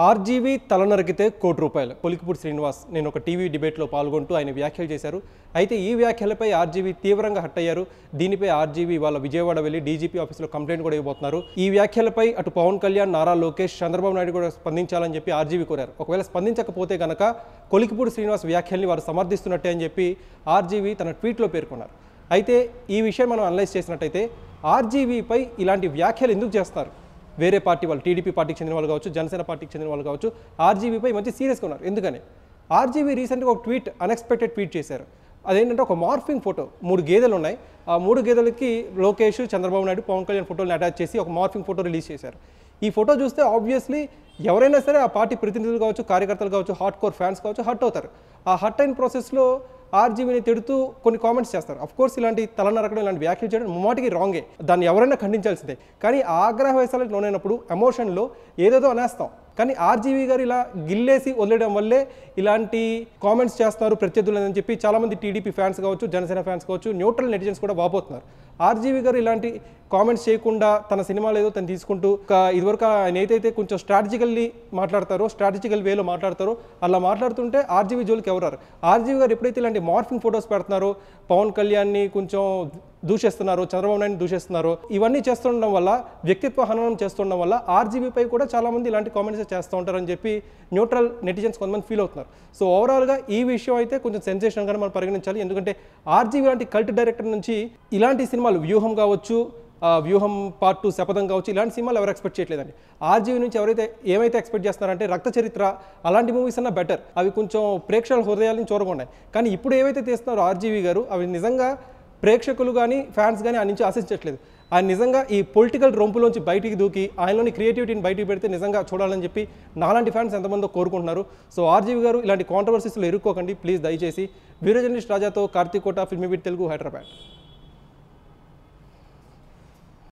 RGV తలనరికితే ₹1,00,00,000 Kolikapudi Srinivas నేను ఒక TV డిబేట్లో పాల్గొంటూ ఆయన వ్యాఖ్యలు చేశారు. అయితే ఈ వ్యాఖ్యలపై ఆర్జీవీ తీవ్రంగా హర్ట్ అయ్యారు. దీనిపై ఆర్జీవీ వాళ్ళ విజయవాడ వెళ్ళి డీజీపీ ఆఫీసులో కంప్లైంట్ కూడా ఇవ్వబోతున్నారు. ఈ వ్యాఖ్యలపై అటు పవన్ కళ్యాణ్, నారా లోకేష్, చంద్రబాబు నాయుడు కూడా స్పందించాలని చెప్పి ఆర్జీవీ కోరారు. ఒకవేళ స్పందించకపోతే గనక కొలికిపూడి శ్రీనివాస్ వ్యాఖ్యల్ని వారు సమర్థిస్తున్నట్టే అని చెప్పి ఆర్జీవీ తన ట్వీట్లో పేర్కొన్నారు. అయితే ఈ విషయం మనం అనలైజ్ చేసినట్టయితే ఆర్జీవీపై ఇలాంటి వ్యాఖ్యలు ఎందుకు చేస్తారు? వేరే పార్టీ వాళ్ళు, టీడీపీ పార్టీకి చెందిన వాళ్ళు కావచ్చు, జనసేన పార్టీకి చెందిన వాళ్ళు కావచ్చు, ఆర్జీవీపై మంచి సీరియస్గా ఉన్నారు. ఎందుకని ఆర్జీవీ రీసెంట్గా ఒక అన్ఎక్స్పెక్టెడ్ ట్వీట్ చేశారు. అదేంటంటే ఒక మార్ఫింగ్ ఫోటో, 3 గేదెలు ఉన్నాయి. ఆ 3 గేదెలకి లోకేష్, చంద్రబాబు నాయుడు, పవన్ కళ్యాణ్ ఫోటోలను అటాచ్ చేసి ఒక మార్ఫింగ్ ఫోటో రిలీజ్ చేశారు. ఈ ఫోటో చూస్తే ఆబ్వియస్లీ ఎవరైనా సరే ఆ పార్టీ ప్రతినిధులు కావచ్చు, కార్యకర్తలు కావచ్చు, హార్డ్ కోర్ ఫ్యాన్స్ కావచ్చు హర్ట్ అవుతారు. ఆ హర్ట్ అయిన ప్రాసెస్లో ఆర్జీవీని తిడుతూ కొన్ని కామెంట్స్ చేస్తారు. అఫ్కోర్స్ ఇలాంటి తలనరకడం, ఇలాంటి వ్యాఖ్యలు చేయడం ముమ్మాటికి రాంగే, దాన్ని ఎవరైనా ఖండించాల్సిందే. కానీ ఆగ్రహ వేసాలకు లోనైనప్పుడు ఎమోషన్లో ఏదేదో అనేస్తాం. కానీ ఆర్జీవీ గారు ఇలా గిల్లేసి వదిలేయడం వల్లే ఇలాంటి కామెంట్స్ చేస్తున్నారు ప్రత్యర్థులు అని చెప్పి చాలామంది టీడీపీ ఫ్యాన్స్ కావచ్చు, జనసేన ఫ్యాన్స్ కావచ్చు, న్యూట్రల్ నెటిజన్స్ కూడా వాపోతున్నారు. ఆర్జీవీ గారు ఇలాంటి కామెంట్స్ చేయకుండా తన సినిమాలు ఏదో తను తీసుకుంటూ ఇదివరకు ఆయన ఏదైతే కొంచెం స్ట్రాటజికల్లీ మాట్లాడతారో, స్ట్రాటజికల్ వేలో మాట్లాడతారో అలా మాట్లాడుతుంటే ఆర్జీవీ జోలికి ఎవరారు? ఆర్జీవీ గారు ఎప్పుడైతే ఇలాంటి మార్ఫింగ్ ఫొటోస్ పెడుతున్నారో, పవన్ కళ్యాణ్ని కొంచెం దూషిస్తున్నారు, చంద్రబాబు నాయుడిని దూషిస్తున్నారు, ఇవన్నీ చేస్తుండడం వల్ల, వ్యక్తిత్వ హననం చేస్తుండడం వల్ల ఆర్జీవీపై కూడా చాలామంది ఇలాంటి కామెంట్స్ చేస్తూ ఉంటారని చెప్పి న్యూట్రల్ నెటిజన్స్ కొంతమంది ఫీల్ అవుతున్నారు. సో ఓవరాల్గా ఈ విషయం అయితే కొంచెం సెన్సేషన్గానే మనం పరిగణించాలి. ఎందుకంటే ఆర్జీవీ లాంటి కల్ట్ డైరెక్టర్ నుంచి ఇలాంటి సినిమాలు, వ్యూహం కావచ్చు, వ్యూహం పార్ట్ 2 శపథం కావచ్చు, ఇలాంటి సినిమాలు ఎవరు ఎక్స్పెక్ట్ చేయట్లేదండి. ఆర్జీవీ నుంచి ఏమైతే ఎక్స్పెక్ట్ చేస్తున్నారంటే రక్త చరిత్ర అలాంటి మూవీస్ అన్నా బెటర్, అవి కొంచెం ప్రేక్షకుల హృదయాలను చూరగొన్నాయి. కానీ ఇప్పుడు ఏవైతే తీస్తున్నారో ఆర్జీవీ గారు, అవి నిజంగా ప్రేక్షకులు కానీ ఫ్యాన్స్ కానీ ఆ నుంచి ఆశించట్లేదు. ఆయన నిజంగా ఈ పొలిటికల్ రొంపులోంచి బయటికి దూకి ఆయనలోని క్రియేటివిటీని బయటికి పెడితే నిజంగా చూడాలని చెప్పి నాలాంటి ఫ్యాన్స్ ఎంతమందో కోరుకుంటున్నారు. సో ఆర్జీవీ గారు ఇలాంటి కాంట్రవర్సీస్లో ఇరుక్కోకండి ప్లీజ్. దయచేసి వీడియో జర్నలిస్ట్ రాజాతో కార్తీక్ కోట, ఫిల్మీ బీట్ తెలుగు, హైదరాబాద్.